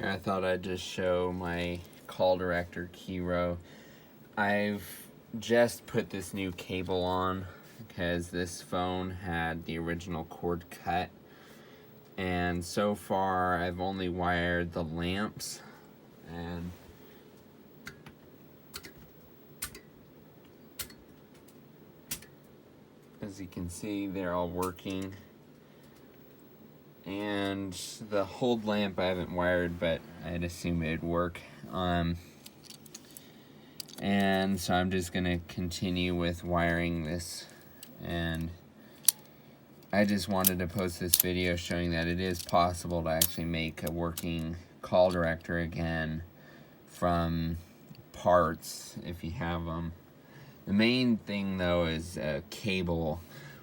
Here I thought I'd just show my call director key row. I've just put this new cable on because this phone had the original cord cut, and so far I've only wired the lamps, and as you can see they're all working. And the hold lamp I haven't wired, but I'd assume it'd work. And so I'm just gonna continue with wiring this, and I just wanted to post this video showing that it is possible to actually make a working call director again from parts if you have them. The main thing though is a cable.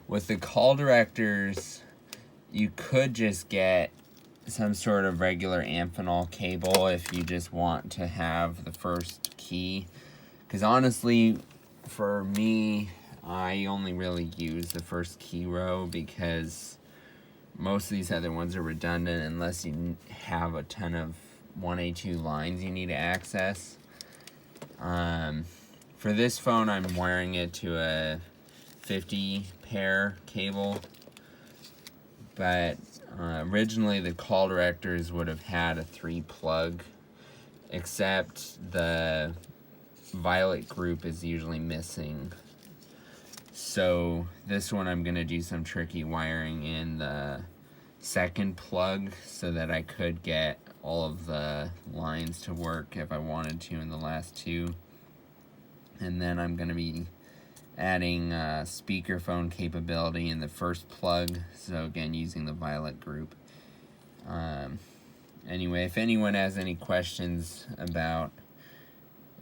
With the call directors, you could just get some sort of regular Amphenol cable if you just want to have the first key. Because honestly, for me, I only really use the first key row because most of these other ones are redundant unless you have a ton of 1A2 lines you need to access. For this phone, I'm wiring it to a 50 pair cable. But originally the call directors would have had a 3-plug, except the violet group is usually missing. So this one I'm going to do some tricky wiring in the second plug so that I could get all of the lines to work if I wanted to in the last two. And then I'm going to be adding speakerphone capability in the first plug, so again using the violet group. Anyway, if anyone has any questions about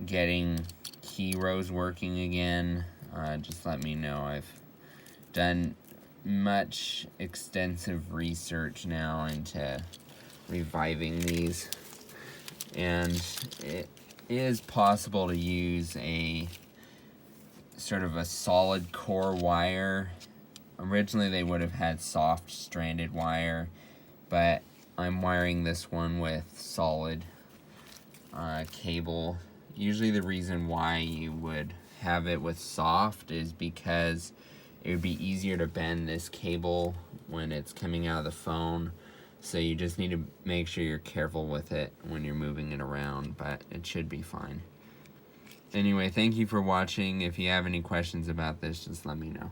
getting key rows working again, just let me know. I've done much extensive research now into reviving these, and it is possible to use a sort of a solid core wire. Originally they would have had soft stranded wire, but I'm wiring this one with solid cable. Usually the reason why you would have it with soft is because it would be easier to bend this cable when it's coming out of the phone, so you just need to make sure you're careful with it when you're moving it around, but it should be fine. Anyway, thank you for watching. If you have any questions about this, just let me know.